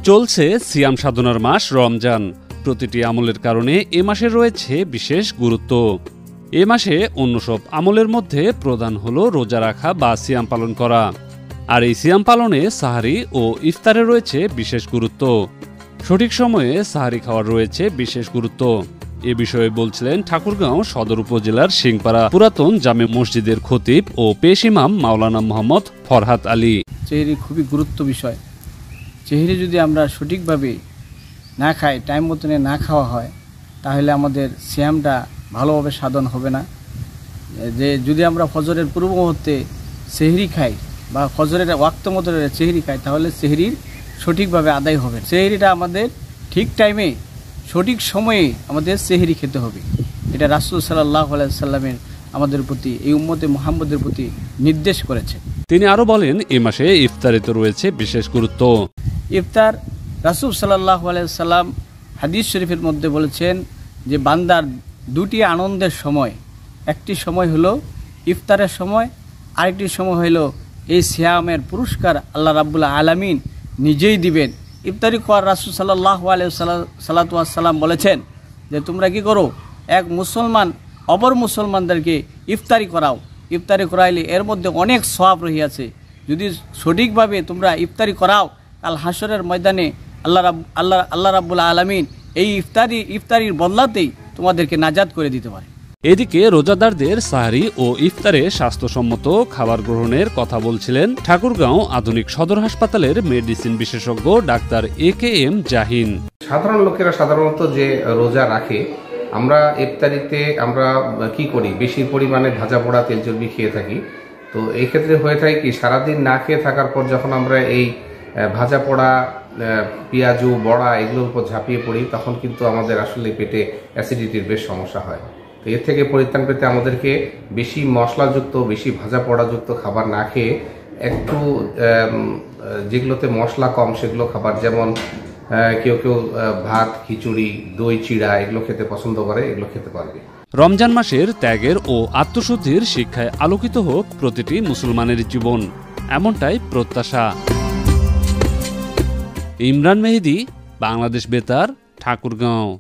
চলছে সিয়াম সাধনার মাস রমজান। প্রতিটি আমলের কারণে এ মাসে রয়েছে বিশেষ গুরুত্ব। এ মাসে অন্য সব আমলের মধ্যে প্রধান হলো রোজা রাখা বা সিয়াম পালন করা। আর এই সিয়াম পালনে সাহারি ও ইফতারে রয়েছে বিশেষ গুরুত্ব। সঠিক সময়ে সাহারি খাওয়ার রয়েছে বিশেষ গুরুত্ব। এ বিষয়ে বলছিলেন ঠাকুরগাঁও সদর উপজেলার সিংপাড়া পুরাতন জামে মসজিদের খতিব ও পেশ ইমাম মাওলানা মোহাম্মদ ফরহাদ আলী। সেহরি খুবই গুরুত্ব বিষয়। সেহরি যদি আমরা সঠিকভাবে না খাই, টাইম মতনে না খাওয়া হয়, তাহলে আমাদের সিয়ামটা ভালোভাবে সাধন হবে না। যে যদি আমরা ফজরের পূর্ব মুহূর্তে সেহরি খাই বা ফজরের ওয়াক্ত মতো সেহরি খাই, তাহলে সেহরির সঠিকভাবে আদায় হবে। সেহরিটা আমাদের ঠিক টাইমে সঠিক সময়ে আমাদের সেহরি খেতে হবে। এটা রাসূল সাল্লাল্লাহু আলাইহি সাল্লামের আমাদের প্রতি, এই উম্মতে মুহাম্মদের প্রতি নির্দেশ করেছে। তিনি আরো বলেন, এই মাসে ইফতারিতে রয়েছে বিশেষ গুরুত্ব। ইফতার রাসূল সাল্লাল্লাহু আলাইহি সাল্লাম হাদিস শরীফের মধ্যে বলেছেন যে বান্দার দুটি আনন্দের সময়, একটি সময় হলো ইফতারের সময়, আরেকটি সময় হলো এই সিয়ামের পুরস্কার আল্লাহ রাব্বুল আলামিন নিজেই দিবেন। ইফতারি করার রাসূল সাল্লাল্লাহু আলাইহি সাল্লাম বলেছেন যে তোমরা কি করো, এক মুসলমান অপর মুসলমানদেরকে ইফতারি করাও। ইফতারি করাইলে এর মধ্যে অনেক সওয়াব রহিয়াছে। যদি সঠিকভাবে তোমরা ইফতারি করাও, কাল হাসরের ময়দানে আল্লাহ রাব্বুল আলামিন এই ইফতারির বদলাতেই তোমাদেরকে নাজাত করে দিতে পারে। এদিকে রোজাদারদের সাহারি ও ইফতারে স্বাস্থ্যসম্মত খাবার গ্রহণের কথা বলছিলেন ঠাকুরগাঁও আধুনিক সদর হাসপাতালের মেডিসিন বিশেষজ্ঞ ডাক্তার AKM জাহিন। সাধারণ লোকেরা সাধারণত যে রোজা রাখে, আমরা ইফতারিতে আমরা কি করি, বেশি পরিমাণে ভাজা পোড়া তেল চর্বি খেয়ে থাকি। তো এই ক্ষেত্রে হয়ে থাকে কি, সারাদিন না খেয়ে থাকার পর যখন আমরা এই ভাজা পোড়া পেঁয়াজু বড়া এগুলোর উপর ঝাঁপিয়ে পড়ি, তখন কিন্তু আমাদের আসলে পেটে অ্যাসিডিটির বেশ সমস্যা হয়। তো এর থেকে পরিত্রাণ পেতে আমাদেরকে বেশি মশলাযুক্ত, বেশি ভাজা পোড়াযুক্ত খাবার না খেয়ে একটু যেগুলোতে মশলা কম সেগুলো খাবার, যেমন কেউ ভাত, খিচুড়ি, দই চিড়া এগুলো খেতে পছন্দ করে, এগুলো খেতে পারবে। রমজান মাসের ত্যাগের ও আত্মশুদ্ধির শিক্ষায় আলোকিত হোক প্রতিটি মুসলমানের জীবন, এমনটাই প্রত্যাশা। ইমরান মেহেদি, বাংলাদেশ বেতার, ঠাকুরগাঁও।